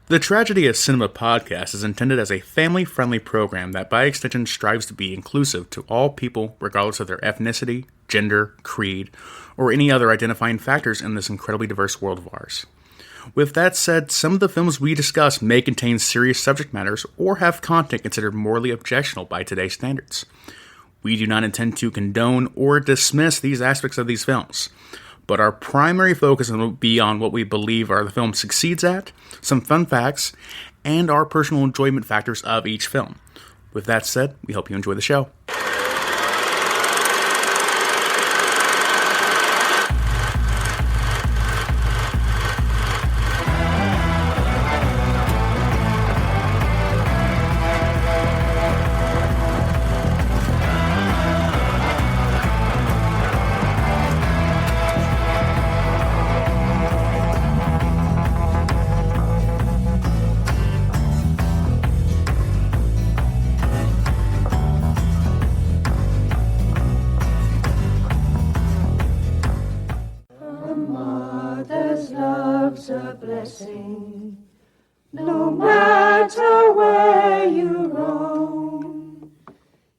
The Tragedy of Cinema podcast is intended as a family-friendly program that by extension strives to be inclusive to all people regardless of their ethnicity, gender, creed, or any other identifying factors in this incredibly diverse world of ours. With that said, some of the films we discuss may contain serious subject matters or have content considered morally objectionable by today's standards. We do not intend to condone or dismiss these aspects of these films, but our primary focus will be on what we believe the film succeeds at, some fun facts, and our personal enjoyment factors of each film. With that said, we hope you enjoy the show. No matter where you roam,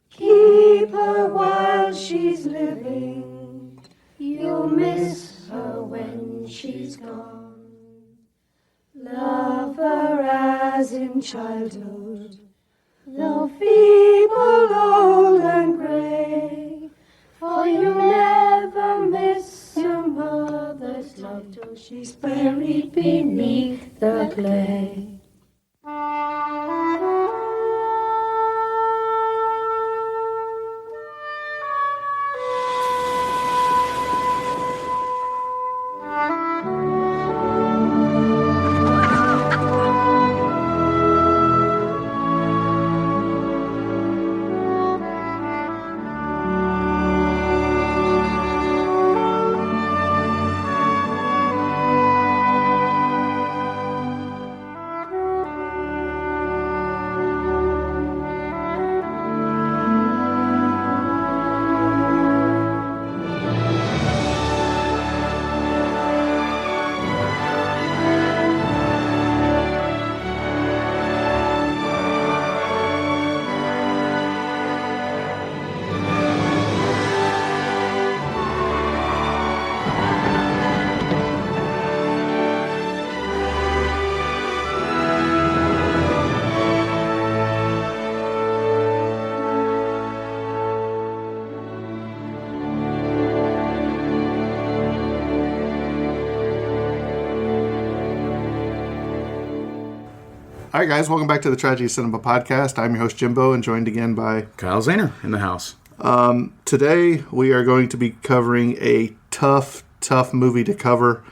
keep her while she's living. You'll miss her when she's gone. Love her as in childhood, though feeble, old and gray, for you never miss your mother's love till she's buried beneath the clay. All right, guys, welcome back to the Tragedy of Cinema podcast. I'm your host, Jimbo, and joined again by Kyle Zahner in the house. Today, we are going to be covering a tough movie to cover.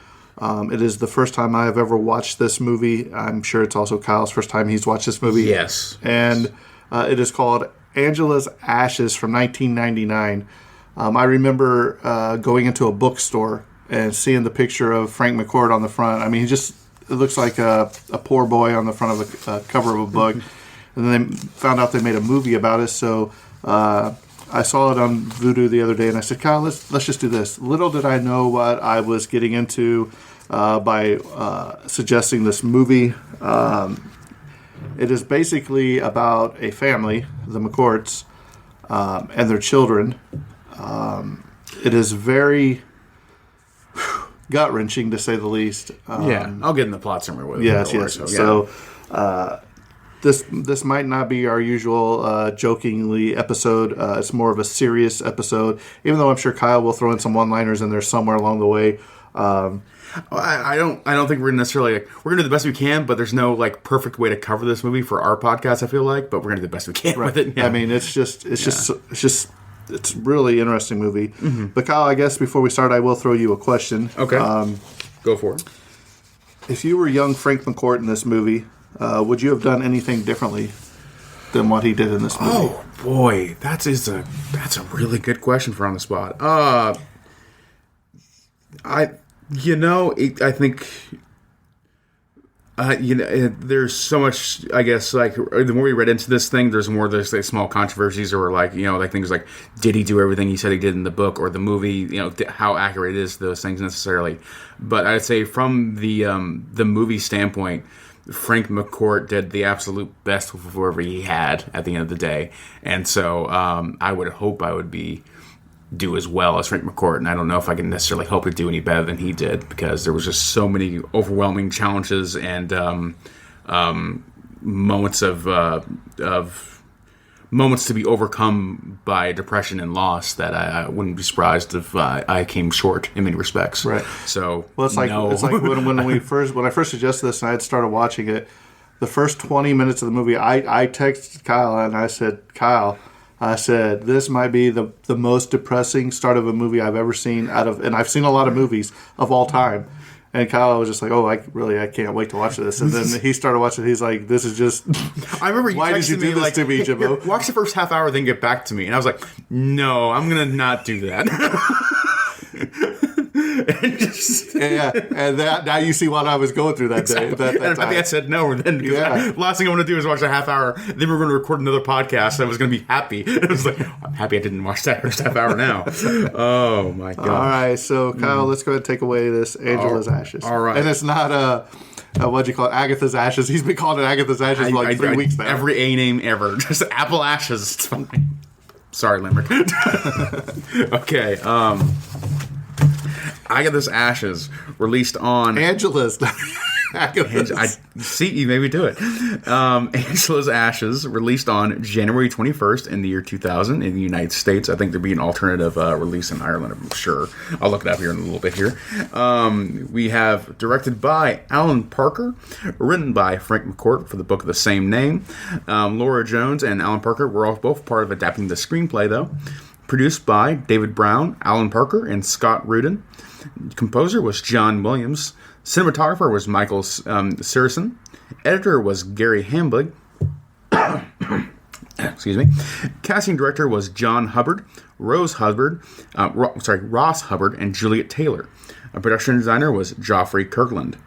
It is the first time I have ever watched this movie. I'm sure it's also Kyle's first time he's watched this movie. Yes. And it is called Angela's Ashes from 1999. I remember going into a bookstore and seeing the picture of Frank McCourt on the front. I mean, it looks like a poor boy on the front of a cover of a book. And then they found out they made a movie about it. So I saw it on Vudu the other day, and I said, Kyle, let's just do this. Little did I know what I was getting into by suggesting this movie. It is basically about a family, the McCourts, and their children. It is very gut-wrenching, to say the least. I'll get in the plot summary with it. Yes. So this might not be our usual jokingly episode. It's more of a serious episode, even though I'm sure Kyle will throw in some one-liners in there somewhere along the way. I don't think we're necessarily we're gonna do the best we can, but there's no perfect way to cover this movie for our podcast. I feel like, but we're gonna do the best we can with it. Yeah. I mean, it's a really interesting movie. Mm-hmm. But Kyle, I guess before we start, I will throw you a question. Okay. Go for it. If you were young Frank McCourt in this movie, would you have done anything differently than what he did in this movie? Oh boy, that's a really good question for on the spot. I think There's so much, I guess, like, the more we read into this thing, there's like small controversies, or like, like things like, did he do everything he said he did in the book or the movie, how accurate it is to those things necessarily. But I'd say from the movie standpoint, Frank McCourt did the absolute best with whoever he had at the end of the day. And so I would hope I would do as well as Frank McCourt, and I don't know if I can necessarily hope to do any better than he did, because there was just so many overwhelming challenges and moments moments to be overcome by depression and loss that I wouldn't be surprised if I came short in many respects. Right. So it's like when I first suggested this and I had started watching it, the first 20 minutes of the movie, I texted Kyle and I said, Kyle, this might be the most depressing start of a movie I've ever seen and I've seen a lot of movies of all time. And Kyle was just like, I can't wait to watch this. And then he started watching. He's like, this is just. I remember you why did you do this to me, Jimbo? Watch the first half hour, then get back to me. And I was like, no, I'm gonna not do that. And just and that now you see what I was going through that day. Exactly. That I think I said no, and then last thing I want to do is watch a half hour. Then we're going to record another podcast. And I was going to be happy. I was like, I'm happy I didn't watch that first half hour now. Oh my god! All right, so Kyle, let's go ahead and take away this Angela's Ashes. All right, and it's not what'd you call it? Agatha's Ashes. He's been calling it Agatha's Ashes for like 3 weeks now. Every A name ever, just Apple Ashes. It's fine. Sorry, Limerick. Okay. Agatha's Ashes, released on... Angela's. Agatha's. See, you made me do it. Angela's Ashes, released on January 21st in the year 2000 in the United States. I think there'd be an alternative release in Ireland, I'm sure. I'll look it up here in a little bit here. We have directed by Alan Parker, written by Frank McCourt for the book of the same name. Laura Jones and Alan Parker were both part of adapting the screenplay, though. Produced by David Brown, Alan Parker, and Scott Rudin. Composer was John Williams. Cinematographer was Michael Saracen. Editor was Gary Hamblin. Excuse me. Casting director was John Hubbard, Ross Hubbard, and Juliet Taylor. A production designer was Geoffrey Kirkland.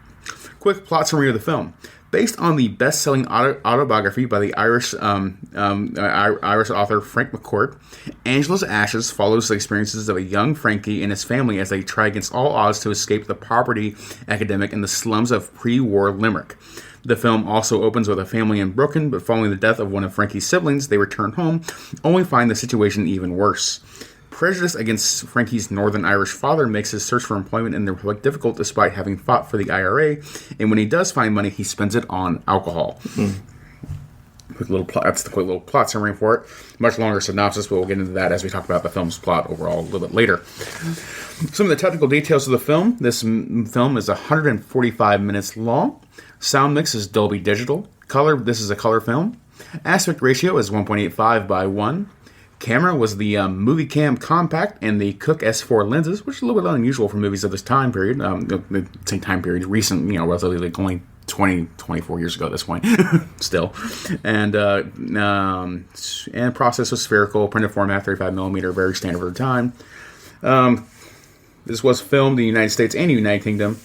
Quick plot summary of the film. Based on the best-selling autobiography by the Irish author Frank McCourt, Angela's Ashes follows the experiences of a young Frankie and his family as they try against all odds to escape the poverty epidemic in the slums of pre-war Limerick. The film also opens with a family in Brooklyn, but following the death of one of Frankie's siblings, they return home, only find the situation even worse. Prejudice against Frankie's Northern Irish father makes his search for employment in the Republic difficult despite having fought for the IRA, and when he does find money, he spends it on alcohol. That's the quick little plot summary for it. Much longer synopsis, but we'll get into that as we talk about the film's plot overall a little bit later. Some of the technical details of the film. This film is 145 minutes long. Sound mix is Dolby Digital. This is a color film. Aspect ratio is 1.85 by 1. Camera was the Movie-Cam Compact and the Cooke S4 lenses, which is a little bit unusual for movies of this time period. Same time period, recent, relatively like only 24 years ago at this point, still. And process was spherical, printed format, 35mm, very standard for the time. This was filmed in the United States and the United Kingdom,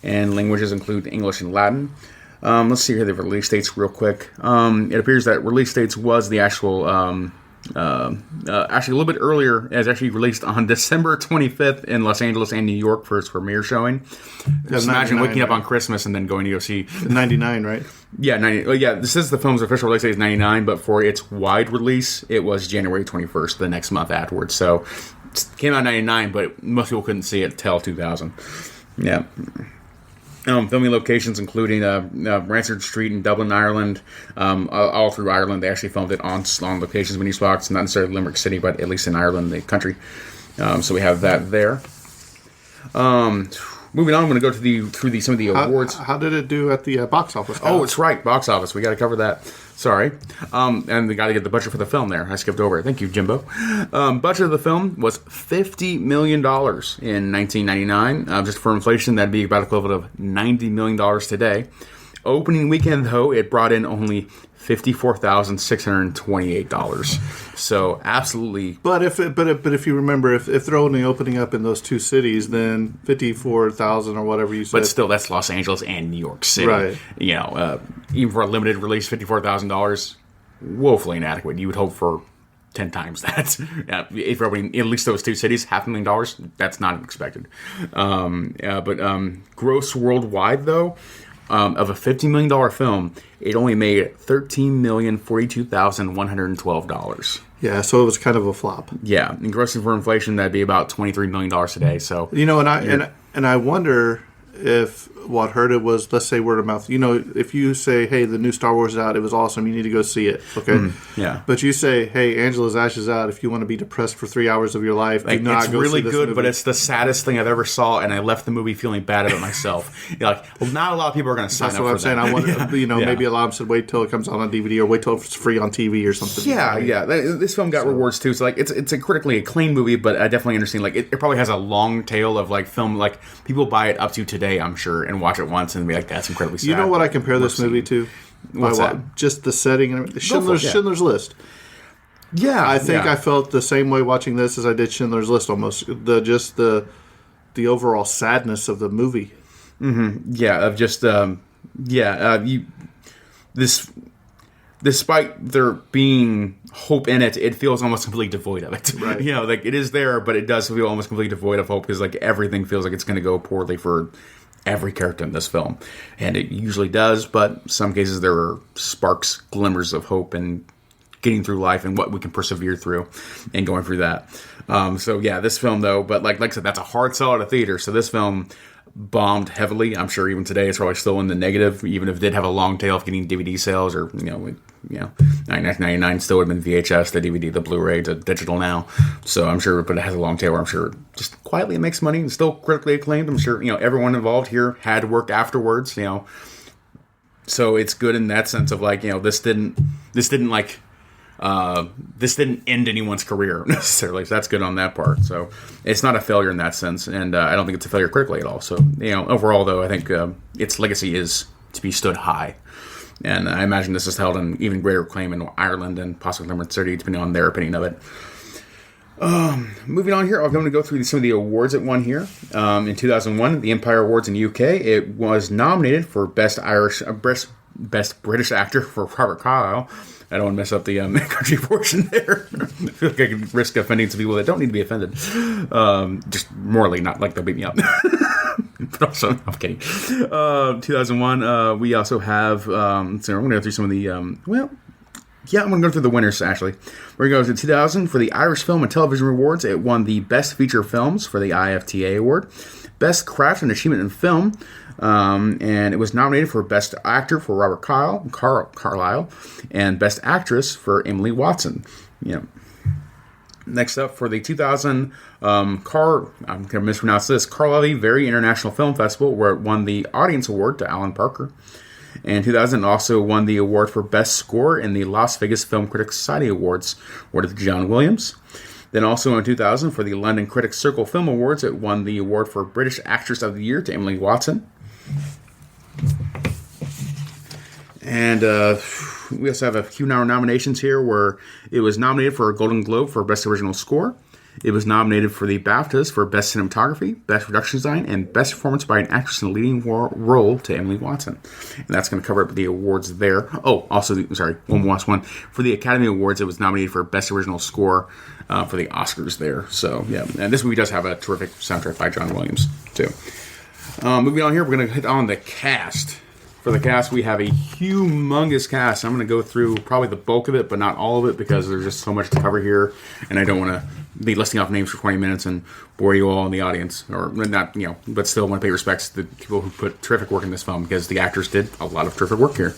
and languages include English and Latin. Let's see here the release dates real quick. It appears that release dates was the actual... actually a little bit earlier. It was actually released on December 25th in Los Angeles and New York for its premiere showing. Just imagine waking up on Christmas and then going to go see 99, right? Yeah, 90. Well, yeah, this is the film's official release date is 99, but for its wide release, it was January 21st, the next month afterwards. So it came out in 99, but most people couldn't see it till 2000. Yeah. Filming locations including Ransard Street in Dublin, Ireland, all through Ireland. They actually filmed it on locations, many spots, not necessarily Limerick City, but at least in Ireland, the country. So we have that there. Moving on, I'm going to go through some of the awards. How did it do at the box office? Oh, it's right, box office. We got to cover that. Sorry. And we got to get the budget for the film there. I skipped over it. Thank you, Jimbo. Budget of the film was $50 million in 1999. Just for inflation, that'd be about equivalent of $90 million today. opening weekend, though, it brought in only $54,628. So absolutely. But if you remember, if they're only opening up in those two cities, then 54,000 or whatever you said. But still, that's Los Angeles and New York City. Right. You know, even for a limited release, $54,000, woefully inadequate. You would hope for 10 times that. If you're opening at least those two cities, $500,000, that's not expected. But gross worldwide, though, of a $50 million film, it only made $13,042,112. Yeah, so it was kind of a flop. Yeah, and grossing for inflation, that'd be about $23 million today. So and I wonder if what hurt it was, let's say, word of mouth. You know, if you say, hey, the new Star Wars is out, it was awesome, you need to go see it, okay? Yeah. But you say, hey, Angela's Ash is out, if you want to be depressed for 3 hours of your life, do not it's go really see this good, movie. but it's the saddest thing I've ever saw, and I left the movie feeling bad about myself. You're like, well, not a lot of people are going to sign That's up what for I'm saying. that. I wonder, maybe a lot of them said wait till it comes out on DVD or wait till it's free on TV or something. Yeah. This film got rewards too. So like, it's a critically acclaimed movie, but I definitely understand. Like, it probably has a long tail of like film. Like, people buy it up to today, I'm sure, and watch it once and be like, that's incredibly sad. You know what I compare this movie to? What's that? Just the setting and Schindler's List. Yeah, I think I felt the same way watching this as I did Schindler's List. Almost the overall sadness of the movie. Mm-hmm. Yeah, of just despite there being hope in it, it feels almost completely devoid of it. Right. You know, like it is there, but it does feel almost completely devoid of hope because like everything feels like it's going to go poorly for every character in this film, and it usually does. But in some cases there are sparks, glimmers of hope and getting through life and what we can persevere through and going through that. So yeah, this film though, but like I said, that's a hard sell at a theater. So this film bombed heavily. I'm sure even today it's probably still in the negative, even if it did have a long tail of getting DVD sales or, $19.99 still would have been VHS, the DVD, the Blu-ray, to digital now. So I'm sure, but it has a long tail where I'm sure just quietly it makes money and still critically acclaimed. I'm sure, everyone involved here had work afterwards, so it's good in that sense of like, this didn't end anyone's career necessarily. So that's good on that part. So it's not a failure in that sense, and I don't think it's a failure critically at all. So overall, though, I think its legacy is to be stood high, and I imagine this is held in even greater acclaim in Ireland and possibly Limerick City, depending on their opinion of it. Moving on here, I'm going to go through some of the awards it won here. In 2001, the Empire Awards in the UK, it was nominated for Best British Actor for Robert Kyle. I don't want to mess up the country portion there. I feel like I could risk offending some people that don't need to be offended. Just morally, not like they'll beat me up. But also, I'm kidding. 2001, we also have... so we're going to go through some of the... I'm going to go through the winners, actually. We're going to go to 2000 for the Irish Film and Television Awards. It won the Best Feature Films for the IFTA Award. Best Craft and Achievement in Film. And it was nominated for Best Actor for Robert Carlyle, and Best Actress for Emily Watson. Next up for the 2000 I'm going to mispronounce this, Karlovy Vary International Film Festival, where it won the Audience Award to Alan Parker. And 2000 also won the award for Best Score in the Las Vegas Film Critics Society Awards, awarded to John Williams. Then also in 2000 for the London Critics Circle Film Awards, it won the award for British Actress of the Year to Emily Watson. And we also have a few nominations here where it was nominated for a Golden Globe for Best Original Score. It was nominated for the BAFTAs for Best Cinematography, Best Production Design, and Best Performance by an Actress in a Leading Role to Emily Watson. And that's going to cover up the awards there. Oh, also, one last one. For the Academy Awards, it was nominated for Best Original Score for the Oscars there. So, yeah. And this movie does have a terrific soundtrack by John Williams, too. Moving on here, we're going to hit on the cast. For the cast, we have a humongous cast. I'm going to go through probably the bulk of it, but not all of it, because there's just so much to cover here, and I don't want to be listing off names for 20 minutes and bore you all in the audience, or not, but still want to pay respects to the people who put terrific work in this film, because the actors did a lot of terrific work here.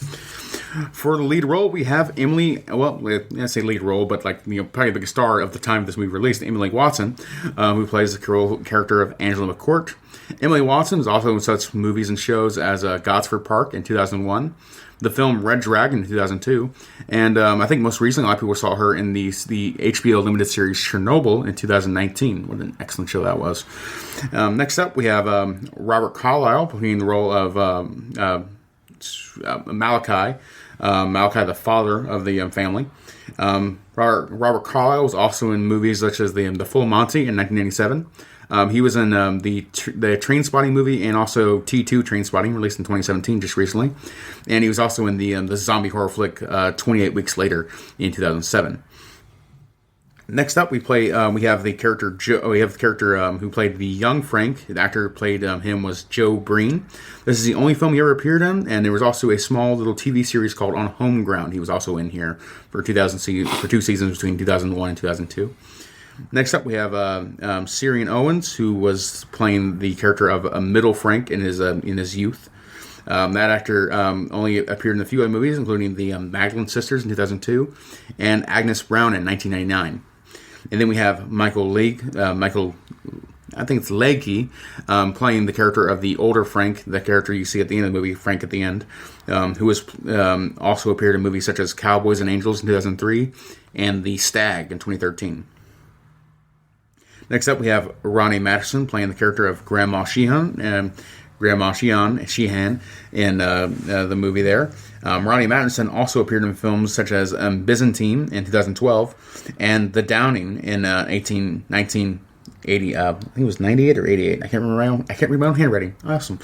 For the lead role, we have Emily, I say lead role, but probably the star of the time this movie released, Emily Watson, who plays the character of Angela McCourt. Emily Watson is also in such movies and shows as Gosford Park in 2001, the film Red Dragon in 2002, and I think most recently a lot of people saw her in the HBO limited series Chernobyl in 2019. What an excellent show that was. Next up, we have Robert Carlyle playing the role of Malachi. Malachi, the father of the family. Robert Carlyle was also in movies such as the Full Monty in 1987. He was in the Trainspotting movie and also T2 Trainspotting, released in 2017, just recently. And he was also in the zombie horror flick 28 Weeks Later in 2007. Next up, we have the character Joe. We have the character who played the young Frank. The actor who played him was Joe Breen. This is the only film he ever appeared in, and there was also a small little TV series called On Home Ground. He was also in here for 2 seasons between 2001 and 2002. Next up, we have Syrian Owens, who was playing the character of Middle Frank in his youth. That actor only appeared in a few other movies, including the Magdalene Sisters in 2002 and Agnes Brown in 1999. And then we have Michael, I think it's Legge, playing the character of the older Frank, the character you see at the end of the movie, Frank at the end, who was also appeared in movies such as Cowboys and Angels in 2003 and The Stag in 2013. Next up, we have Ronnie Matterson playing the character of Grandma Sheehan in the movie there. Ronnie Matterson also appeared in films such as Byzantine in 2012 and The Downing in 1980. I think it was 98 or 88. I can't read my own handwriting. Awesome.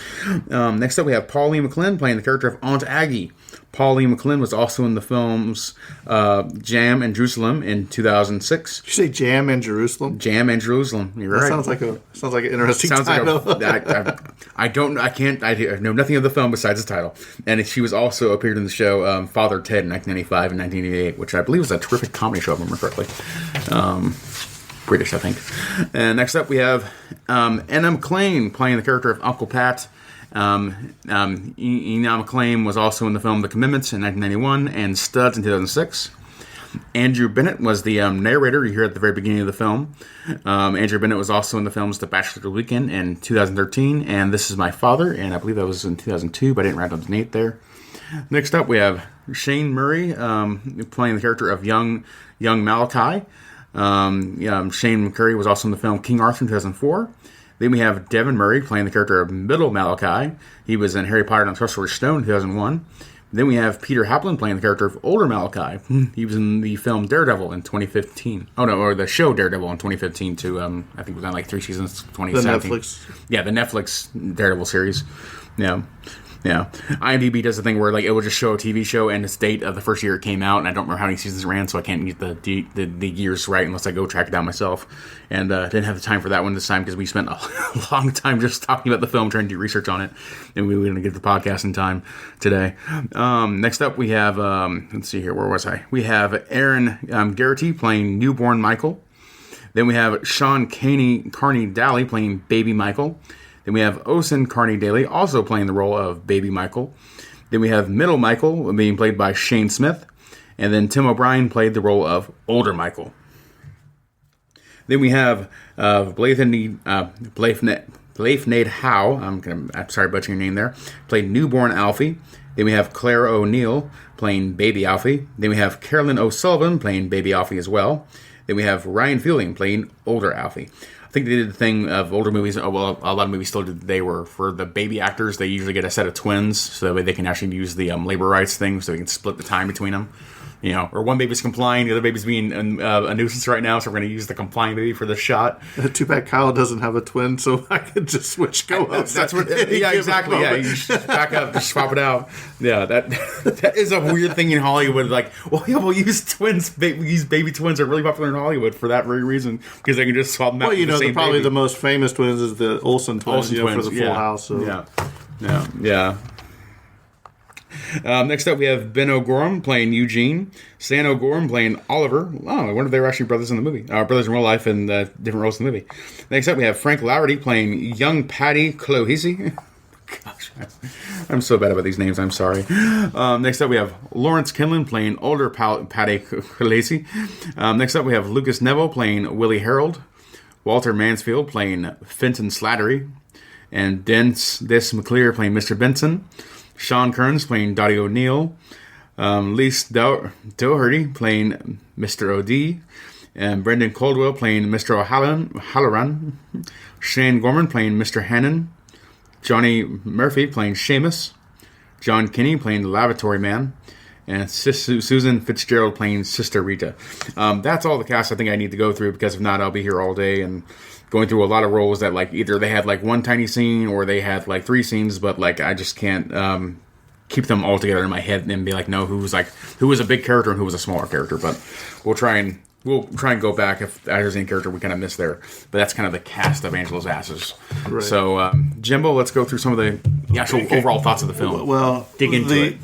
Next up, we have Pauline McLynn playing the character of Aunt Aggie. Pauline McLynn was also in the films Jam and Jerusalem in 2006. Did you say Jam and Jerusalem? Jam and Jerusalem. You're right. Sounds like an interesting title. I know nothing of the film besides the title. And she was also appeared in the show Father Ted in 1995 and 1988, which I believe was a terrific comedy show, if I remember correctly. British, I think. And next up, we have Enna McClain playing the character of Uncle Pat. Enna McClain was also in the film The Commitments in 1991 and Studs in 2006. Andrew Bennett was the narrator you hear at the very beginning of the film. Andrew Bennett was also in the films The Bachelor Weekend in 2013 and This Is My Father, and I believe that was in 2002, but I didn't write down the date there. Next up, we have Shane Murray playing the character of young Malachi. Shane McCurry was also in the film King Arthur in 2004. Then we have Devin Murray playing the character of Middle Malachi. He was in Harry Potter and the Sorcerer's Stone in 2001. Then we have Peter Haplin playing the character of Older Malachi. He was in the film Daredevil in 2015. Oh no, or the show Daredevil in 2015 too. I think it was on like 3 seasons, 2017. The Netflix. Yeah, the Netflix Daredevil series. Yeah. Yeah, IMDb does the thing where like it will just show a TV show and its date of the first year it came out, and I don't remember how many seasons it ran, so I can't get the years right unless I go track it down myself. And didn't have the time for that one this time because we spent a long time just talking about the film, trying to do research on it, and we were going to get the podcast in time today. Next up, we have let's see here, where was I? We have Aaron Garrity playing newborn Michael. Then we have Sean Carney Daly playing baby Michael. Then we have Osen Carney Daly also playing the role of baby Michael. Then we have middle Michael being played by Shane Smith. And then Tim O'Brien played the role of older Michael. Then we have Blythe Howe, I'm sorry about your name there, played newborn Alfie. Then we have Claire O'Neill playing baby Alfie. Then we have Carolyn O'Sullivan playing baby Alfie as well. Then we have Ryan Fielding playing older Alfie. I think they did the thing of older movies. Well, a lot of movies still did. They were for the baby actors. They usually get a set of twins, so that way they can actually use the labor rights thing, so they can split the time between them. You know, or one baby's complying, the other baby's being a nuisance right now, so we're going to use the complying baby for the shot. Too bad Kyle doesn't have a twin, so I could just switch co-hosts. That's what. Yeah, exactly. Yeah, you just back up, just swap it out. Yeah, that is a weird thing in Hollywood. Like, well, yeah, we'll use twins. These baby twins are really popular in Hollywood for that very reason, because they can just swap them out. Well, you know, the probably baby. The most famous twins is the Olsen twins, for the Full House. So. Yeah. Next up, we have Ben O'Gorham playing Eugene, Stan O'Gorham playing Oliver. Oh, I wonder if they were actually brothers in the movie. Brothers in real life and different roles in the movie. Next up, we have Frank Laverty playing young Patty Clohese. Gosh, I'm so bad about these names. I'm sorry. Next up, we have Lawrence Kinlan playing older Patty Clohese. Next up, we have Lucas Neville playing Willie Harold, Walter Mansfield playing Fenton Slattery, and Des McClear playing Mr. Benson. Sean Kearns playing Dottie O'Neill, Lise Doherty playing Mr. O.D., and Brendan Caldwell playing Mr. O'Halloran, Shane Gorman playing Mr. Hannon, Johnny Murphy playing Seamus, John Kinney playing the lavatory man, and Susan Fitzgerald playing Sister Rita. That's all the cast I think I need to go through, because if not, I'll be here all day and going through a lot of roles that like either they had like one tiny scene or they had like 3 scenes, but like I just can't keep them all together in my head and be like, no, who was a big character and who was a smaller character. But we'll try and go back if there's any character we kind of missed there. But that's kind of the cast of Angela's Asses. Right. So, Jimbo, let's go through some of the actual overall thoughts of the film. Well, dig into it.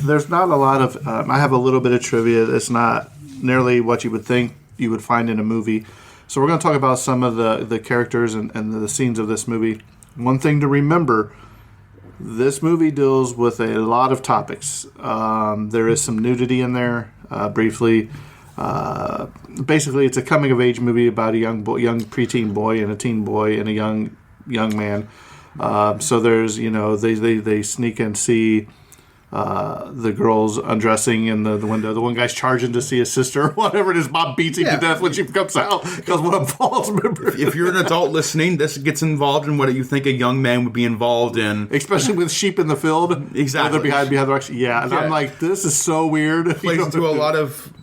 There's not a lot of. I have a little bit of trivia. It's not nearly what you would think you would find in a movie. So we're going to talk about some of the characters and the scenes of this movie. One thing to remember: this movie deals with a lot of topics. There is some nudity in there, briefly. Basically, it's a coming-of-age movie about a young preteen boy and a teen boy and a young man. So there's, they sneak and see the girls undressing in the window. The one guy's charging to see his sister, whatever it is. Mom beats him to death when she comes out because one of them falls. Remember, if you're an adult listening, this gets involved in what you think a young man would be involved in, especially with sheep in the field. Exactly, behind the action. Yeah, and I'm like, this is so weird. It plays into a lot of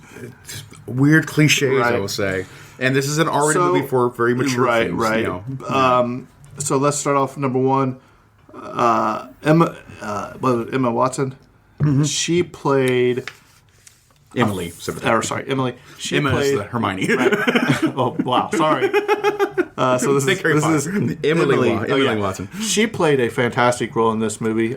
weird cliches, right. I will say. And this is an R-rated movie for very mature themes. Right. So let's start off number 1. Emma Watson. Mm-hmm. She played Emily. Emily. Emma is the Hermione. Right. Oh wow, sorry. So this is Emily Watson. She played a fantastic role in this movie.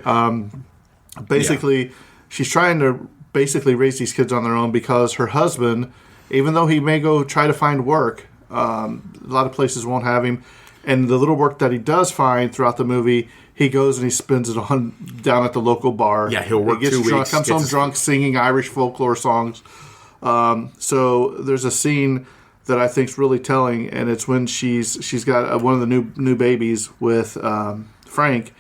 Basically, she's trying to raise these kids on their own because her husband, even though he may go try to find work, a lot of places won't have him. And the little work that he does find throughout the movie, he goes and he spends it down at the local bar. Yeah, he'll work 2 weeks. Comes home drunk, singing Irish folklore songs. So there's a scene that I think is really telling, and it's when she's got one of the new babies with Frank.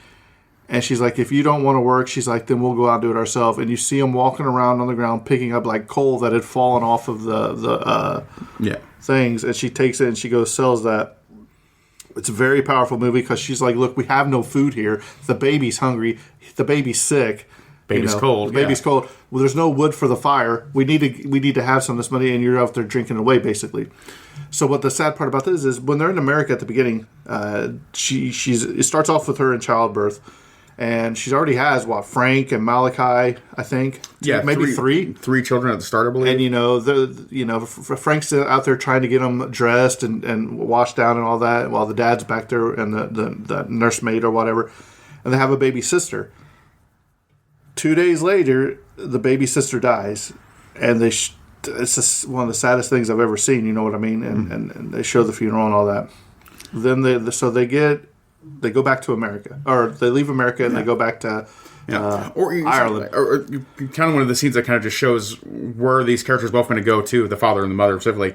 And she's like, if you don't want to work, she's like, then we'll go out and do it ourselves. And you see him walking around on the ground picking up like coal that had fallen off of the things. And she takes it and she goes, sells that. It's a very powerful movie because she's like, look, we have no food here. The baby's hungry. The baby's sick. Baby's cold. The baby's cold. Well, there's no wood for the fire. We need to have some of this money, and you're out there drinking away, basically. So what the sad part about this is when they're in America at the beginning, it starts off with her in childbirth. And she already has, Frank and Malachi, I think. Yeah, maybe 3. 3 children at the start, I believe. And, Frank's out there trying to get them dressed and washed down and all that, while the dad's back there and the nursemaid or whatever. And they have a baby sister. 2 days later, the baby sister dies. And it's just one of the saddest things I've ever seen, you know what I mean? And they show the funeral and all that. Then they go back to America, or they leave America and they go back to Ireland. Or kind of one of the scenes that kind of just shows where these characters both going to go to, the father and the mother specifically.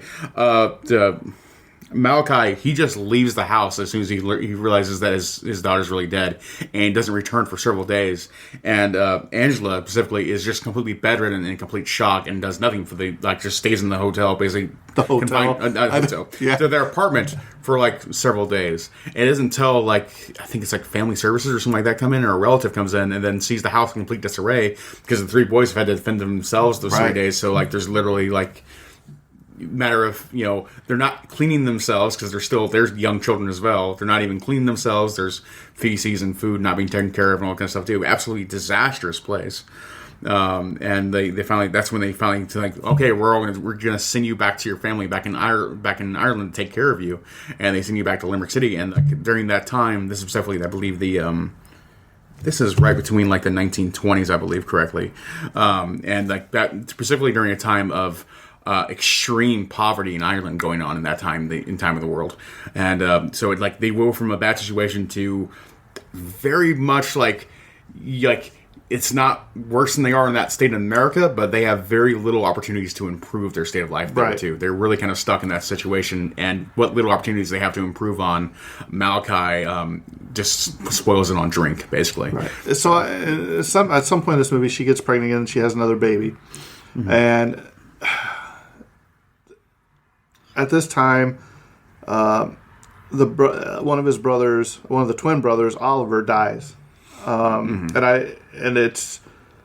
Malachi, he just leaves the house as soon as he realizes that his daughter's really dead, and doesn't return for several days. And Angela specifically is just completely bedridden and in complete shock and does nothing just stays in the hotel, basically. The hotel? To their apartment for several days. And it isn't until I think it's family services or something like that come in, or a relative comes in and then sees the house in complete disarray because the 3 boys have had to defend themselves those 3 days. So there's literally matter of they're not cleaning themselves because there's young children as well. They're not even cleaning themselves. There's feces and food not being taken care of and all that kind of stuff too. Absolutely disastrous place. And that's when they finally okay, we're gonna send you back to your family back in Ireland to take care of you, and they send you back to Limerick City. And during that time, this is specifically, I believe this is right between the 1920s, I believe correctly, and that specifically during a time of extreme poverty in Ireland going on in that time, in time of the world. And so they go from a bad situation to very much it's not worse than they are in that state in America, but they have very little opportunities to improve their state of life there too. They're really kind of stuck in that situation, and what little opportunities they have to improve on, Malachi just spoils it on drink, basically. Right. So at some point in this movie, she gets pregnant and she has another baby. Mm-hmm. And at this time, one of the twin brothers, Oliver, dies.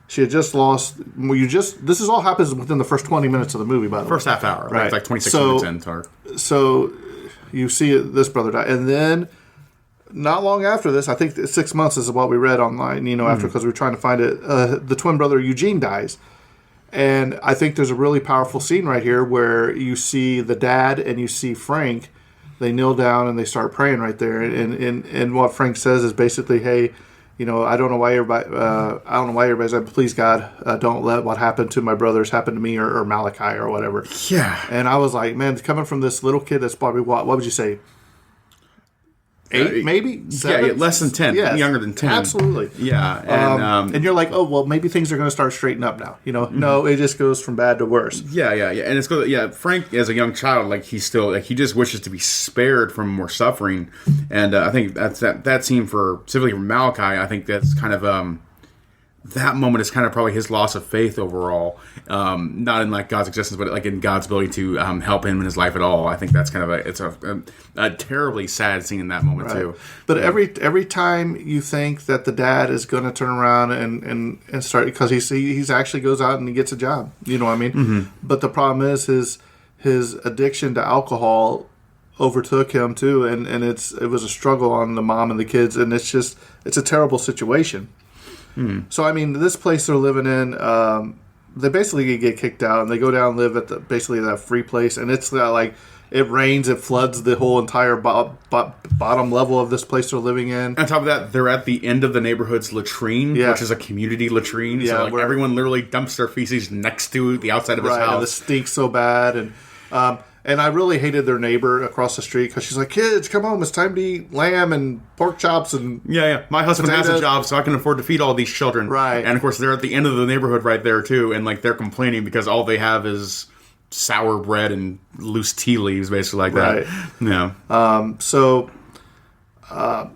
She had just lost. This is all happens within the first 20 minutes of the movie. By the first way, half hour, right? It's like 26 minutes in. So you see this brother die, and then not long after this, I think 6 months is what we read online. After, because we were trying to find it, the twin brother Eugene dies. And I think there's a really powerful scene right here where you see the dad and you see Frank. They kneel down and they start praying right there. And what Frank says is basically, hey, I don't know why everybody's like, please God, don't let what happened to my brothers happen to me or Malachi or whatever. Yeah. And I was like, man, coming from this little kid that's probably, what would you say? 8, maybe? 7? Yeah, less than 10. Yes, younger than 10. Absolutely. Yeah. And you're like, oh, well, maybe things are going to start straightening up now. No, it just goes from bad to worse. Yeah. And it's good. Yeah, Frank, as a young child, he's still, he just wishes to be spared from more suffering. And I think that's that scene specifically for Malachi, I think that's kind of, that moment is kind of probably his loss of faith overall. Not in God's existence, but in God's ability to help him in his life at all. I think that's kind of a terribly sad scene in that moment too. But every time you think that the dad is going to turn around and start, because he's actually goes out and he gets a job. You know what I mean? Mm-hmm. But the problem is his addiction to alcohol overtook him too, and it was a struggle on the mom and the kids, and it's a terrible situation. So, I mean, this place they're living in, they basically get kicked out, and they go down and live at basically that free place, and it's it rains, it floods the whole entire bottom level of this place they're living in. On top of that, they're at the end of the neighborhood's latrine, which is a community latrine, so everyone literally dumps their feces next to the outside of his house. And the stinks so bad, and I really hated their neighbor across the street because she's like, kids, come home. It's time to eat lamb and pork chops. And yeah. My husband has a job, so I can afford to feed all these children. Right. And, of course, they're at the end of the neighborhood right there, too. And, they're complaining because all they have is sour bread and loose tea leaves, basically like that. Yeah.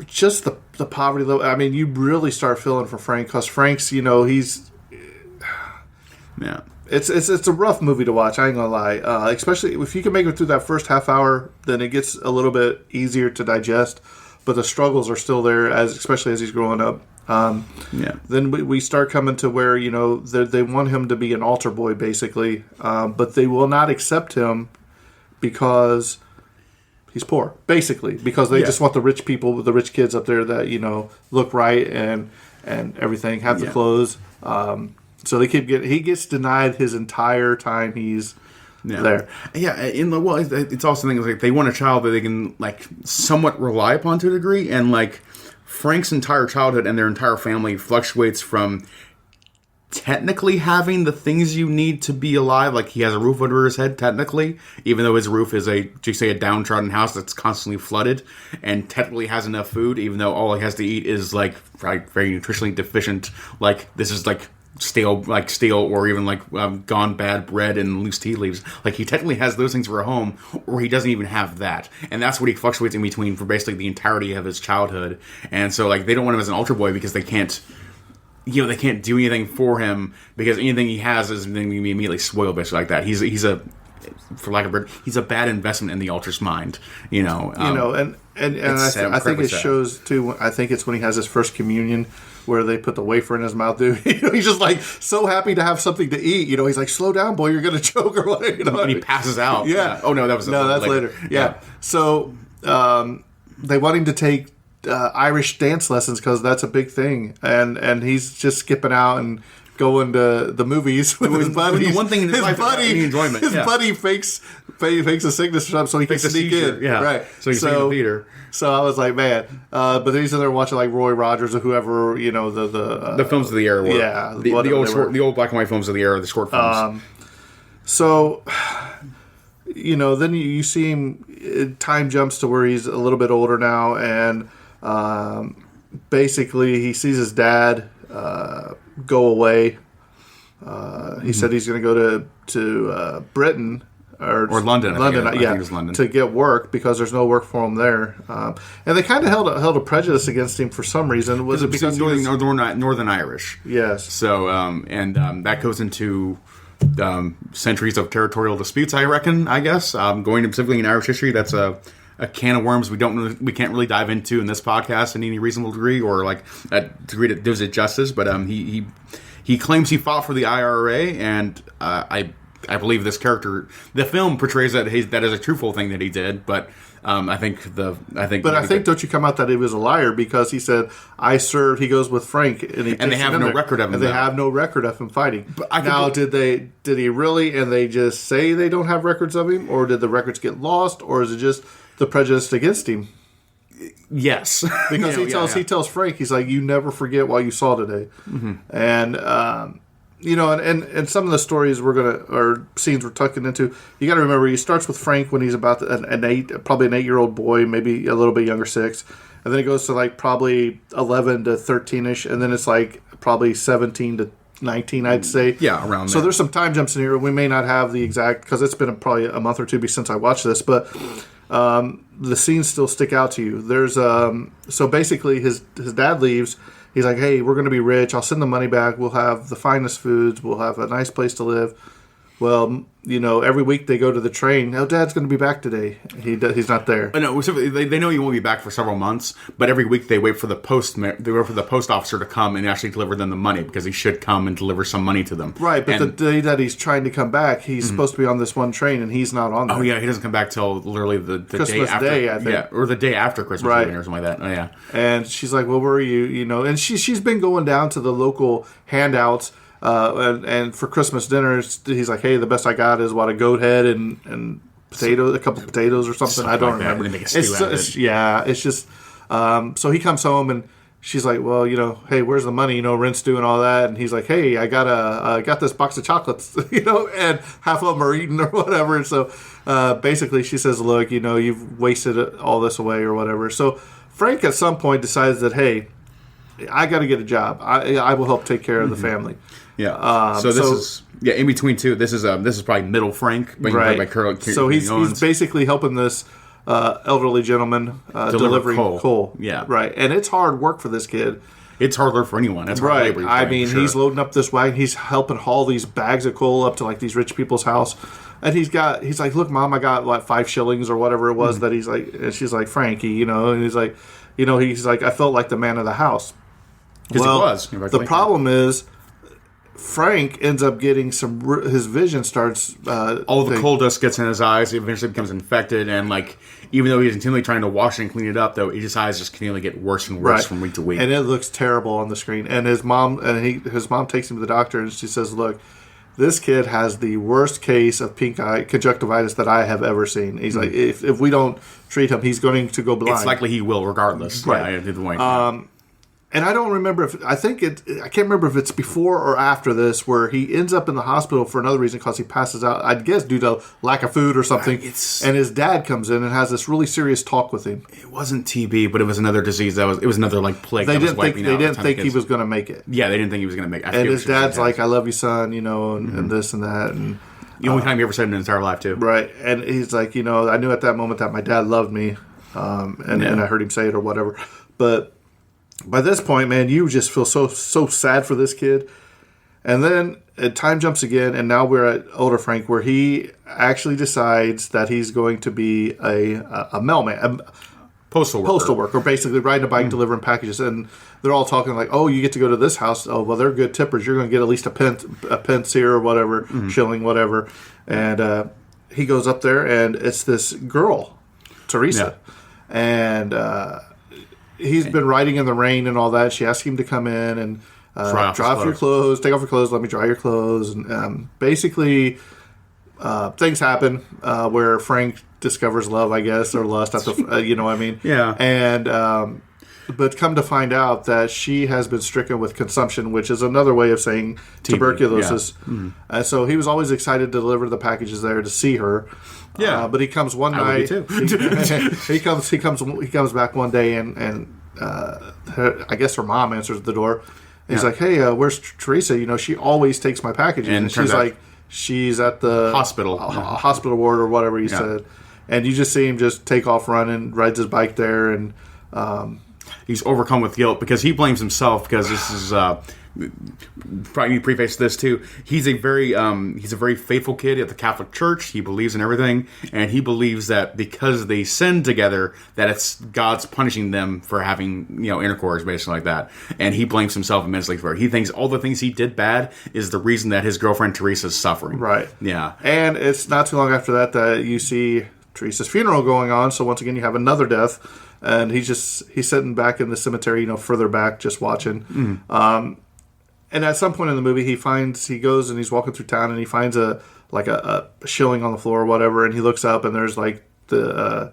Just the poverty level. I mean, you really start feeling for Frank because Frank's, he's... Yeah. It's a rough movie to watch, I ain't gonna lie. Especially if you can make it through that first half hour, then it gets a little bit easier to digest. But the struggles are still there, especially as he's growing up. Then we start coming to where they want him to be an altar boy, basically, but they will not accept him because he's poor, basically, because they just want the rich people, the rich kids up there that look right and everything, have the clothes. So they keep he gets denied his entire time he's there. Yeah, it's also things they want a child that they can somewhat rely upon to a degree, and Frank's entire childhood and their entire family fluctuates from technically having the things you need to be alive, he has a roof over his head technically, even though his roof is a downtrodden house that's constantly flooded, and technically has enough food, even though all he has to eat is very nutritionally deficient. This is stale or even gone bad bread and loose tea leaves. He technically has those things for a home, or he doesn't even have that, and that's what he fluctuates in between for basically the entirety of his childhood. And so they don't want him as an altar boy because they can't they can't do anything for him, because anything he has is going to be immediately spoiled, basically like that. He's a for lack of a word, he's a bad investment in the altar's mind. And I think it shows too. I think it's when he has his first communion, where they put the wafer in his mouth, dude. He's just so happy to have something to eat. He's like, slow down, boy, you're going to choke or whatever. And he passes out. Yeah. Oh, no, that's later. Yeah. So they want him to take Irish dance lessons because that's a big thing. And he's just skipping out and going to the movies with his buddies. One thing in his life buddy, enjoyment. His buddy fakes a sickness or something so he can sneak in. Yeah. Right. So he's in the theater. So I was like, man. But then he's in there watching Roy Rogers or whoever, the films of the era were. Yeah. The old black and white films of the era, the short films. Then you see him, time jumps to where he's a little bit older now, and basically he sees his dad go away. He said he's going to go to Britain or London. I think it was London, to get work because there's no work for him there. And they kind of held a prejudice against him for some reason. Was it because Northern Irish? Yes. So that goes into centuries of territorial disputes, I reckon. I guess going to specifically in Irish history, that's a a can of worms we can't really dive into in this podcast in any reasonable degree, or like a degree that does it justice. But he claims he fought for the IRA, and I believe this character, the film portrays that that is a truthful thing that he did, but. I think, don't you come out that he was a liar, because he said, I served, he goes with Frank, and they have no record of him. And they have no record of him fighting. Now, did he really, and they just say they don't have records of him, or did the records get lost, or is it just the prejudice against him? Yes. Because he tells Frank, he's like, you never forget what you saw today. Mm-hmm. And, and some of the stories or scenes we're tucking into, you got to remember, he starts with Frank when he's about probably an 8-year-old boy, maybe a little bit younger, 6, and then it goes to like probably 11 to 13ish, and then it's like probably 17 to 19, I'd say. Yeah, around there. So there's some time jumps in here. We may not have the exact, because it's been probably a month or two since I watched this, but the scenes still stick out to you. There's so basically his dad leaves. He's like, hey, we're going to be rich. I'll send the money back. We'll have the finest foods. We'll have a nice place to live. Well, every week they go to the train. Oh, Dad's going to be back today. He's not there. No, they know he won't be back for several months, but every week they wait for the post officer to come and actually deliver them the money, because he should come and deliver some money to them. Right, but the day that he's trying to come back, he's supposed to be on this one train, and he's not on there. Oh, yeah, he doesn't come back till literally the Christmas day after. Day, I think. Yeah, or the day after Christmas, right, or something like that. Oh, yeah. And she's like, well, where are you? And she's been going down to the local handouts. And for Christmas dinner, he's like, hey, the best I got is a goat head and potatoes, a couple potatoes or something. I don't remember. It's just so he comes home and she's like, well, hey, where's the money? Rent's due and all that. And he's like, hey, I got this box of chocolates, and half of them are eaten or whatever. And so basically she says, look, you've wasted all this away or whatever. So Frank at some point decides that, hey, I got to get a job. I will help take care of the family. Yeah. So this is in between two. This is probably middle Frank, right? By Kurt, so he's basically helping this elderly gentleman delivering coal. Yeah. Right. And it's hard work for this kid. It's hard work for anyone. That's right. Labor, I mean, he's loading up this wagon. He's helping haul these bags of coal up to like these rich people's house. And he's like, look, Mom, I got like 5 shillings or whatever it was that he's like. And she's like, Frankie, and he's like, I felt like the man of the house. Well, the problem is Frank ends up getting his vision starts... all the coal dust gets in his eyes. He eventually becomes infected. And even though he's continually trying to wash and clean it up, though, his eyes just continually get worse and worse from week to week. And it looks terrible on the screen. And his mom takes him to the doctor, and she says, look, this kid has the worst case of pink eye conjunctivitis that I have ever seen. He's like, if we don't treat him, he's going to go blind. It's likely he will, regardless. Right. Yeah, either way. And I don't remember I can't remember if it's before or after this where he ends up in the hospital for another reason because he passes out, I guess due to lack of food or something. And his dad comes in and has this really serious talk with him. It wasn't TB, but it was another disease it was another plague. They didn't think he was going to make it. Yeah, they didn't think he was going to make it. And his dad's like, I love you, son, and this and that. And the only time he ever said it in his entire life, too. Right. And he's like, I knew at that moment that my dad loved me. And I heard him say it or whatever. But by this point, man, you just feel so sad for this kid. And then time jumps again, and now we're at older Frank, where he actually decides that he's going to be a mailman, postal worker, basically riding a bike, delivering packages. And they're all talking like, "Oh, you get to go to this house. Oh, well, they're good tippers. You're going to get at least a pence here or whatever, shilling, whatever." And he goes up there, and it's this girl, Teresa, and he's been riding in the rain and all that. She asks him to come in and dry off your clothes, take off your clothes, let me dry your clothes. And basically, things happen where Frank discovers love, I guess, or lust. At the, you know what I mean? Yeah. And but come to find out that she has been stricken with consumption, which is another way of saying tuberculosis. Yeah. And so he was always excited to deliver the packages there to see her. Yeah, but he comes one night. Too. he comes back one day, and I guess her mom answers the door. He's like, "Hey, where's Teresa? She always takes my packages." And she's like, "She's at the hospital ward or whatever he said." And you just see him just take off running, rides his bike there, and he's overcome with guilt because he blames himself because this is probably need to preface this too. He's a very faithful kid at the Catholic Church. He believes in everything, and he believes that because they sinned together, that it's God's punishing them for having intercourse, basically like that. And he blames himself immensely for it. He thinks all the things he did bad is the reason that his girlfriend Teresa's suffering. Right. Yeah. And it's not too long after that you see Teresa's funeral going on. So once again, you have another death, and he's sitting back in the cemetery, further back, just watching. Mm. And at some point in the movie, he goes and he's walking through town, and he finds a shilling on the floor or whatever, and he looks up, and there's like the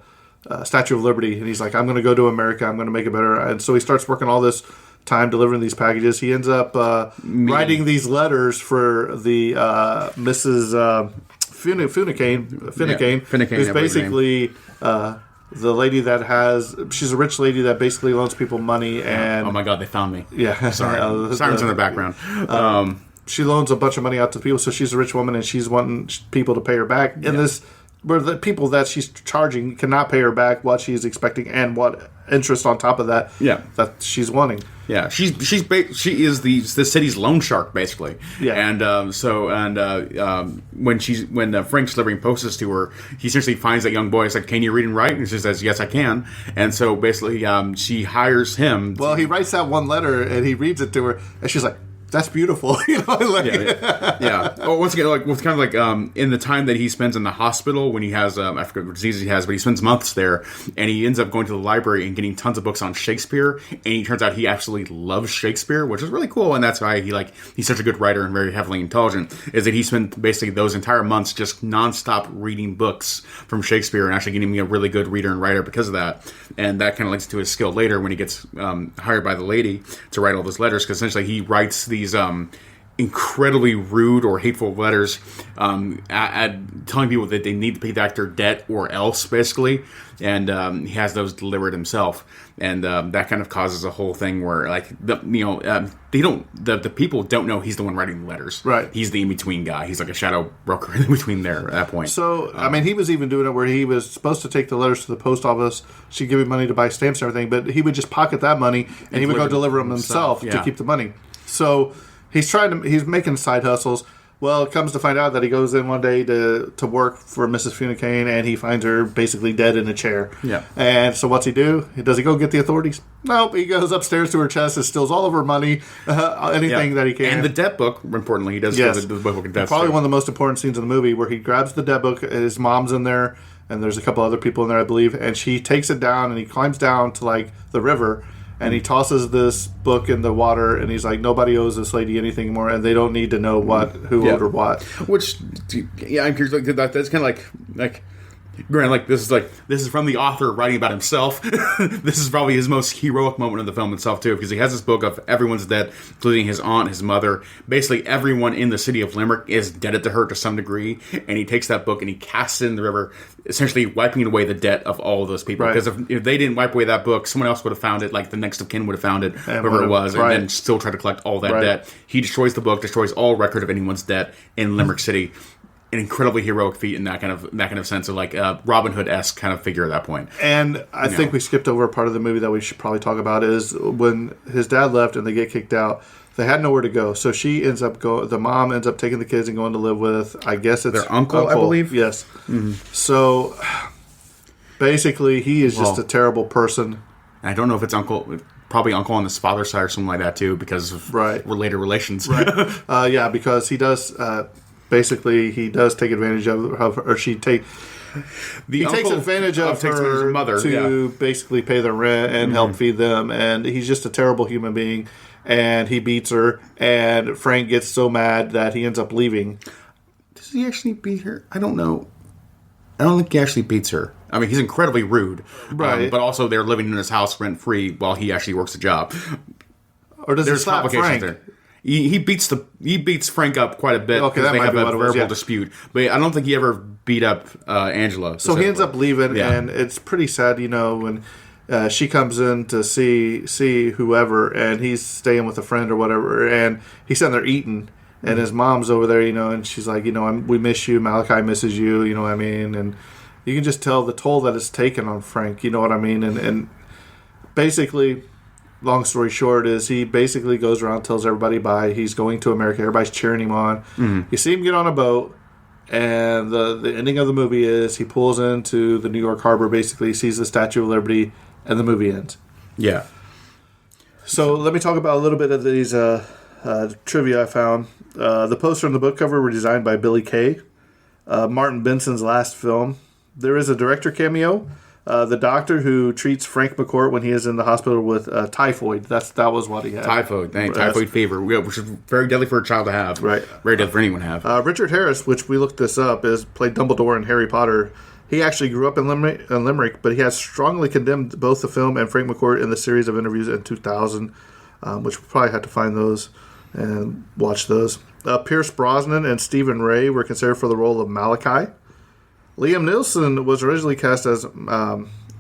Statue of Liberty, and he's like, I'm going to go to America, I'm going to make it better. And so he starts working all this time delivering these packages. He ends up writing these letters for the Mrs. Finnecane, who's basically the lady she's a rich lady that basically loans people money. And oh my God, they found me. Yeah. Sorry. Sirens in the background. She loans a bunch of money out to people, so she's a rich woman, and she's wanting people to pay her back. And where the people that she's charging cannot pay her back what she's expecting and what interest on top of that that she's wanting. Yeah, she is the city's loan shark, basically. Yeah, and when Frank's delivering posters to her, he essentially finds that young boy. It's like, can you read and write? And she says, yes, I can. And so basically, she hires him. Well, he writes that one letter and he reads it to her, and she's like, that's beautiful. Yeah. Well, once again, it's kind of like in the time that he spends in the hospital when he has I forget what diseases he has, but he spends months there, and he ends up going to the library and getting tons of books on Shakespeare, and he turns out he actually loves Shakespeare, which is really cool, and that's why he's such a good writer and very heavily intelligent. Is that he spent basically those entire months just nonstop reading books from Shakespeare and actually getting me a really good reader and writer because of that, and that kind of links to his skill later when he gets hired by the lady to write all those letters, because essentially he writes these incredibly rude or hateful letters telling people that they need to pay back their debt or else, basically, and he has those delivered himself, and that kind of causes a whole thing where the people don't know he's the one writing the letters. Right, he's the in-between guy. He's like a shadow broker in between there at that point. So he was even doing it where he was supposed to take the letters to the post office. She'd give him money to buy stamps and everything, but he would just pocket that money and he would go deliver them himself to keep the money. So he's making side hustles. Well, it comes to find out that he goes in one day to work for Mrs. Finnecane, and he finds her basically dead in a chair. Yeah. And so what's he do? Does he go get the authorities? Nope. He goes upstairs to her chest and steals all of her money, anything that he can. And the debt book, importantly, he does steal the book of debt. Probably one of the most important scenes in the movie where he grabs the debt book, his mom's in there, and there's a couple other people in there, I believe, and she takes it down, and he climbs down to the river, and he tosses this book in the water, and he's like, nobody owes this lady anything more, and they don't need to know who owed her what. Which, I'm curious, that's kind of like Granted, this is from the author writing about himself. This is probably his most heroic moment in the film itself, too, because he has this book of everyone's dead, including his aunt, his mother. Basically, everyone in the city of Limerick is indebted to her to some degree, and he takes that book and he casts it in the river, essentially wiping away the debt of all of those people. Because if they didn't wipe away that book, someone else would have found it, like the next of kin would have found it, whoever it was, and then still try to collect all that debt. He destroys the book, destroys all record of anyone's debt in Limerick City. An incredibly heroic feat in that kind of sense of Robin Hood-esque kind of figure at that point. And I think we skipped over a part of the movie that we should probably talk about is when his dad left and they get kicked out. They had nowhere to go, so the mom ends up taking the kids and going to live with, I guess it's their uncle, I believe. Yes. Mm-hmm. So basically, he is just a terrible person. I don't know if it's uncle. Probably uncle on his father's side or something like that too, because of related relations. Right. Yeah, because he does. Basically, he does take advantage of her, or he takes advantage of her mother to basically pay their rent and help feed them, and he's just a terrible human being, and he beats her, and Frank gets so mad that he ends up leaving. Does he actually beat her? I don't know. I don't think he actually beats her. I mean, he's incredibly rude, but also they're living in his house rent-free while he actually works a job. Or does he slap Frank? There. He beats Frank up quite a bit because they have a verbal dispute. But I don't think he ever beat up Angela. So he ends up leaving, and it's pretty sad, when she comes in to see whoever, and he's staying with a friend or whatever, and he's sitting there eating, and his mom's over there, and she's like, we miss you, Malachi misses you, you know what I mean? And you can just tell the toll that it's taken on Frank, you know what I mean? And basically, long story short is he basically goes around, tells everybody bye. He's going to America. Everybody's cheering him on. Mm-hmm. You see him get on a boat, and the ending of the movie is he pulls into the New York harbor, basically sees the Statue of Liberty, and the movie ends. Yeah. So let me talk about a little bit of these trivia I found. The poster and the book cover were designed by Billy Kay. Martin Benson's last film. There is a director cameo. The doctor who treats Frank McCourt when he is in the hospital with typhoid. That was what he had. Typhoid fever, which is very deadly for a child to have. Right. Very deadly for anyone to have. Richard Harris, which we looked this up, played Dumbledore in Harry Potter. He actually grew up in Limerick, but he has strongly condemned both the film and Frank McCourt in the series of interviews in 2000, which we probably had to find those and watch those. Pierce Brosnan and Stephen Ray were considered for the role of Malachi. Liam Neeson was originally cast as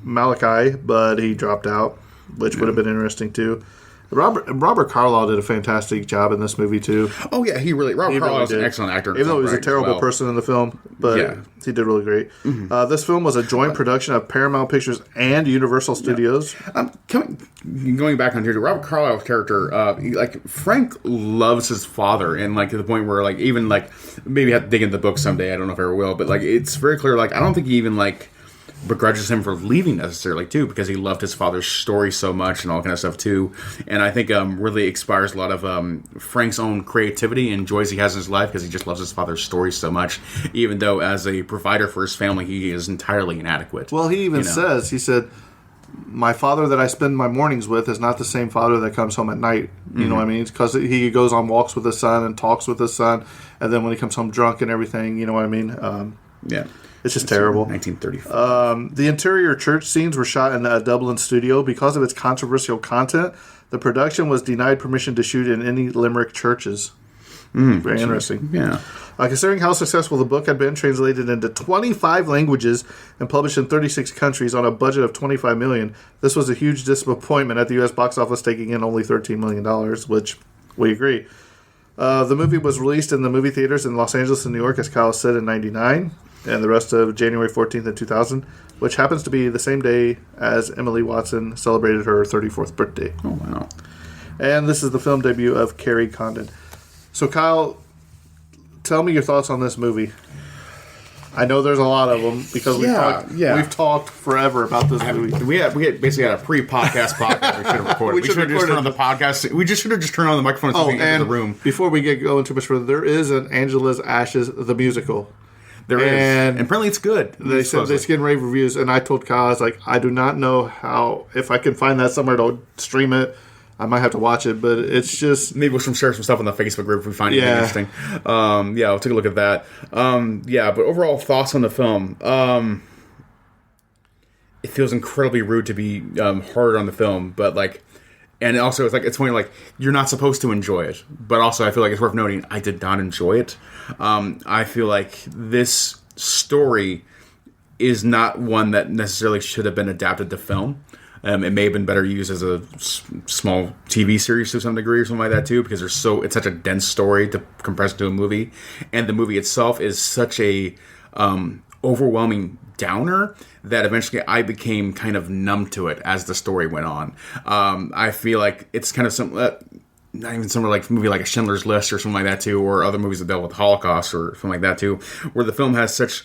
Malachi, but he dropped out, which would have been interesting too. Robert Carlyle did a fantastic job in this movie too. Oh yeah, Robert Carlyle is an excellent actor. Even though he was a terrible person in the film, but he did really great. Mm-hmm. This film was a joint production of Paramount Pictures and Universal Studios. Going back onto Robert Carlyle's character, Frank loves his father, and to the point where even maybe have to dig into the book someday. I don't know if I ever will, but it's very clear. I don't think he even begrudges him for leaving necessarily too, because he loved his father's story so much and all kind of stuff too. And I think really inspires a lot of Frank's own creativity and joys he has in his life, because he just loves his father's story so much, even though as a provider for his family he is entirely inadequate. Well, he even he said, my father that I spend my mornings with is not the same father that comes home at night. You know what I mean? Because he goes on walks with his son and talks with his son, and then when he comes home drunk and everything, you know what I mean? It's just terrible. 1934. The interior church scenes were shot in a Dublin studio. Because of its controversial content, the production was denied permission to shoot in any Limerick churches. Very interesting. Yeah. Considering how successful the book had been, translated into 25 languages and published in 36 countries on a budget of $25 million, this was a huge disappointment at the U.S. box office, taking in only $13 million, which we agree. The movie was released in the movie theaters in Los Angeles and New York, as Kyle said, in 1999. And the rest of January 14th in 2000, which happens to be the same day as Emily Watson celebrated her 34th birthday. Oh, wow. And this is the film debut of Carrie Condon. So, Kyle, tell me your thoughts on this movie. I know there's a lot of them, because we've talked forever about this movie. We basically had a pre-podcast podcast we should have recorded. We should have just turned on the podcast. We should have just turned on the microphone and into the room. Before we get going too much further, there is an Angela's Ashes, the musical. There is. And apparently it's good. They said they get rave reviews, and I told Kyle, I was like, I do not know if I can find that somewhere to stream it. I might have to watch it, but it's just... Maybe we'll share some stuff on the Facebook group if we find anything interesting. I'll take a look at that. But overall thoughts on the film. It feels incredibly rude to be hard on the film, but and also it's funny, you're not supposed to enjoy it, but also I feel like it's worth noting I did not enjoy it. I feel like this story is not one that necessarily should have been adapted to film. It may have been better used as a small TV series to some degree or something like that too, because it's such a dense story to compress into a movie, and the movie itself is such a overwhelming downer that eventually I became kind of numb to it as the story went on. I feel like it's kind of not even somewhere like a movie like a Schindler's List or something like that too, or other movies that dealt with the Holocaust or something like that too, where the film has such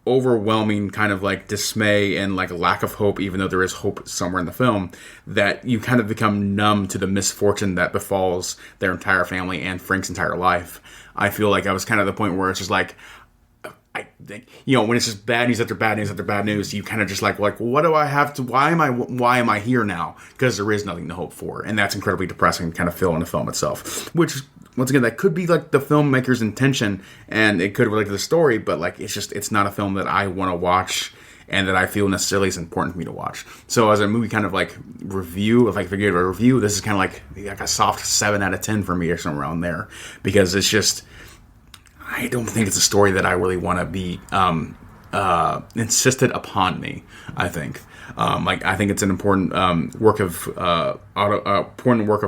overwhelming kind of dismay and lack of hope, even though there is hope somewhere in the film, that you kind of become numb to the misfortune that befalls their entire family and Frank's entire life. I feel like I was kind of the point where it's just I think, when it's just bad news after bad news after bad news, you kind of just what do I have to, why am I here now? Because there is nothing to hope for. And that's incredibly depressing kind of feel in the film itself, which, once again, that could be the filmmaker's intention, and it could relate to the story, but it's not a film that I want to watch and that I feel necessarily is important for me to watch. So as a movie kind of review, if I could give a review, this is kind of a soft 7 out of 10 for me or somewhere around there, because it's just, I don't think it's a story that I really want to be insisted upon me. I think, I think it's an important work of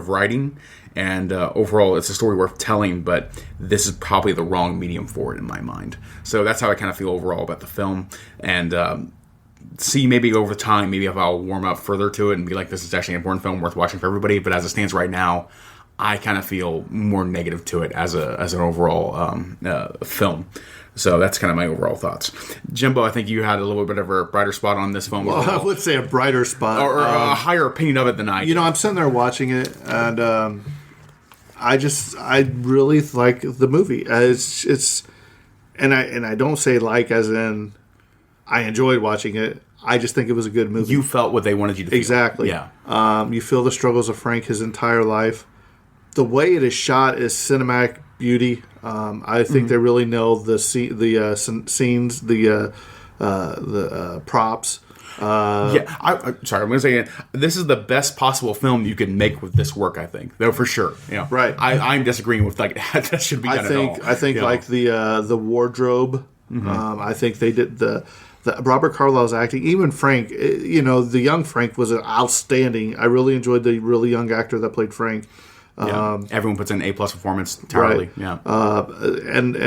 writing, and overall, it's a story worth telling. But this is probably the wrong medium for it in my mind. So that's how I kind of feel overall about the film. And see maybe over time, maybe if I'll warm up further to it and be like, this is actually an important film worth watching for everybody. But as it stands right now, I kind of feel more negative to it as an overall film. So that's kind of my overall thoughts. Jimbo, I think you had a little bit of a brighter spot on this film. Well, I would say a brighter spot. Or a higher opinion of it than I do. I'm sitting there watching it, and I really like the movie. And I don't say like as in I enjoyed watching it. I just think it was a good movie. You felt what they wanted you to feel. Exactly. Yeah. You feel the struggles of Frank his entire life. The way it is shot is cinematic beauty. I think they really nailed the scenes, the props. I'm sorry. I'm going to say it. This is the best possible film you can make with this work. I think, though, for sure. Yeah, right. I'm disagreeing with like that should be done at all. I think like the wardrobe. I think they did the Robert Carlyle's acting. Even Frank, the young Frank was outstanding. I really enjoyed the really young actor that played Frank. Everyone puts in A+ performance entirely. Right. Yeah, and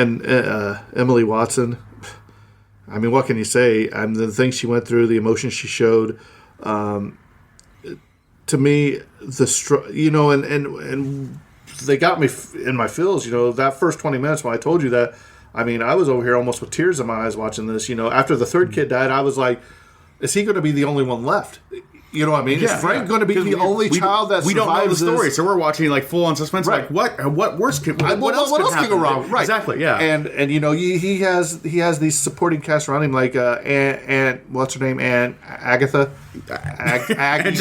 Emily Watson. I mean, what can you say? The things she went through, the emotions she showed. To me, and they got me in my feels. That first 20 minutes when I told you that. I mean, I was over here almost with tears in my eyes watching this. After the third kid died, I was like, "Is he going to be the only one left?" You know what I mean? Is Frank going to be the only child that survives? We don't know the story, this? so we're watching like full on suspense. Right. Like, what worse could what else could go wrong? Right. Exactly. Yeah. And he has these supporting cast around him like Aunt what's her name? Aunt Agatha. Aggie. Aunt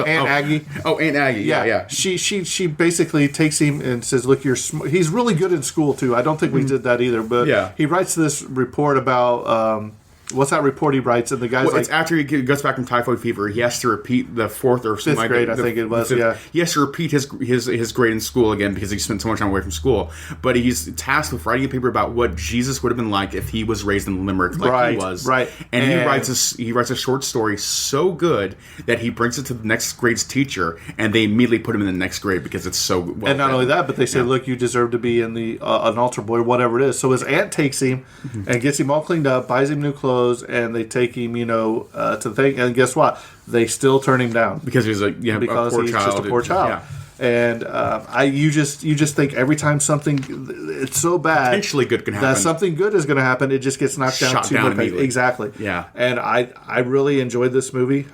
Aggie. Oh, Aunt Aggie. Yeah. She basically takes him and says, "Look, he's really good in school too." I don't think we did that either, but he writes this report about. What's that report he writes? And the guy's it's after he goes back from typhoid fever. He has to repeat the fourth or fifth grade, I think it was. Yeah, he has to repeat his grade in school again because he spent so much time away from school. But he's tasked with writing a paper about what Jesus would have been like if he was raised in Limerick, like he was. Right. And he writes a short story so good that he brings it to the next grade's teacher, and they immediately put him in the next grade because it's so well. And not only that, but they say, "Look, you deserve to be in the an altar boy, whatever it is." So his aunt takes him and gets him all cleaned up, buys him new clothes, and they take him, to the thing. And guess what? They still turn him down because he's a poor he's child. Just a poor child. Yeah. And you just think every time something it's so bad potentially good can happen, that something good is going to happen, it just gets knocked down too much. Exactly. Yeah. And I really enjoyed this movie.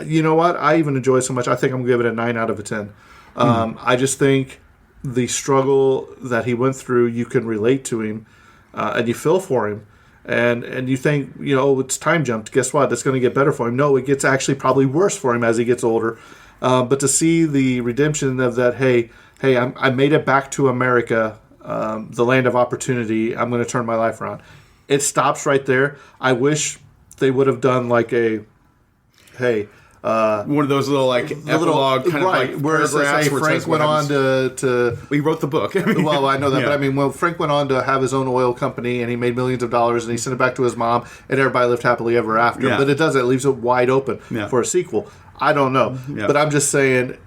You know what? I even enjoyed it so much. I think I'm going to give it a 9 out of a 10. I just think the struggle that he went through, you can relate to him, and you feel for him. And you think, it's time jumped. Guess what? It's going to get better for him. No, it gets actually probably worse for him as he gets older. But to see the redemption of that, hey, I made it back to America, the land of opportunity. I'm going to turn my life around. It stops right there. I wish they would have done like one of those little like epilogue kind of like where it says, hey, Frank went on to he wrote the book. Well, I know that, but I mean, Frank went on to have his own oil company and he made millions of dollars and he sent it back to his mom and everybody lived happily ever after. But it leaves it wide open for a sequel. I don't know, but I'm just saying.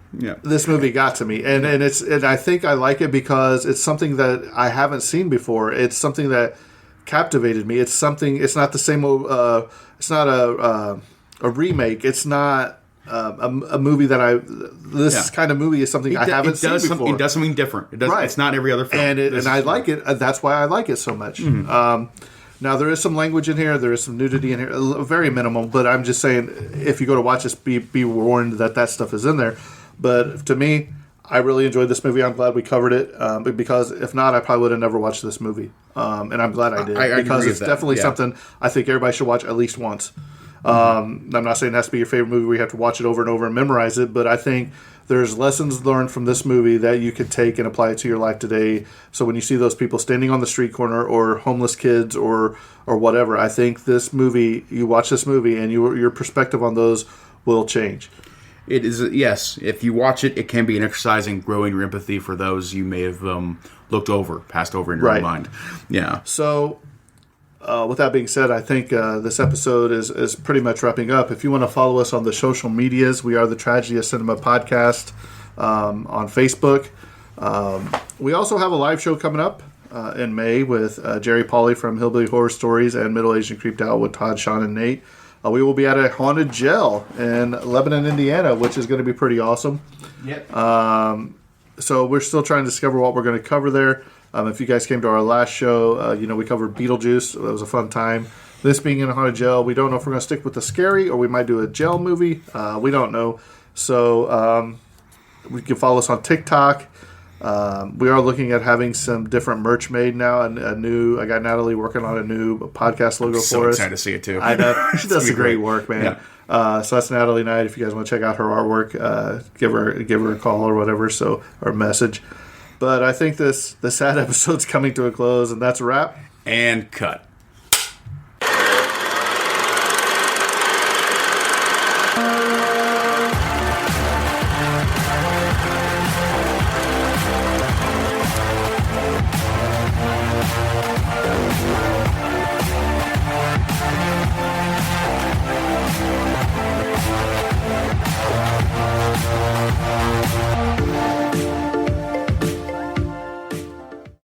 This movie got to me, and I think I like it because it's something that I haven't seen before. It's something that captivated me. It's not the same. It's not a remake. It's not a movie that this kind of movie is something I haven't seen before. It does something different. It does. Right. It's not every other film. And I like it. That's why I like it so much. Now, there is some language in here. There is some nudity in here. Very minimal. But I'm just saying, if you go to watch this, be warned that stuff is in there. But to me, I really enjoyed this movie. I'm glad we covered it. Because if not, I probably would have never watched this movie. And I'm glad I did. Because it's definitely something I think everybody should watch at least once. I'm not saying it has to be your favorite movie where you have to watch it over and over and memorize it, but I think there's lessons learned from this movie that you could take and apply it to your life today. So when you see those people standing on the street corner or homeless kids or whatever, I think this movie, you watch this movie and your perspective on those will change. It is, yes. If you watch it, it can be an exercise in growing your empathy for those you may have passed over in your own mind. Yeah. So with that being said, I think this episode is pretty much wrapping up. If you want to follow us on the social medias, we are the Tragedy of Cinema podcast on Facebook. We also have a live show coming up in May with Jerry Pauly from Hillbilly Horror Stories and Middle Aged and Creeped Out with Todd, Sean, and Nate. we will be at a haunted jail in Lebanon, Indiana, which is going to be pretty awesome. Yep. So we're still trying to discover what we're going to cover there. If you guys came to our last show, we covered Beetlejuice. It was a fun time. This being in a haunted jail, we don't know if we're going to stick with the scary or we might do a jail movie. We don't know. So we can follow us on TikTok. We are looking at having some different merch made now. I got Natalie working on a new podcast logo for us. So excited to see it too. I know. She does some great work, man. Yeah. So that's Natalie Knight. If you guys want to check out her artwork, give her a call or whatever. Or message. But I think this sad episode's coming to a close, and that's a wrap. And cut.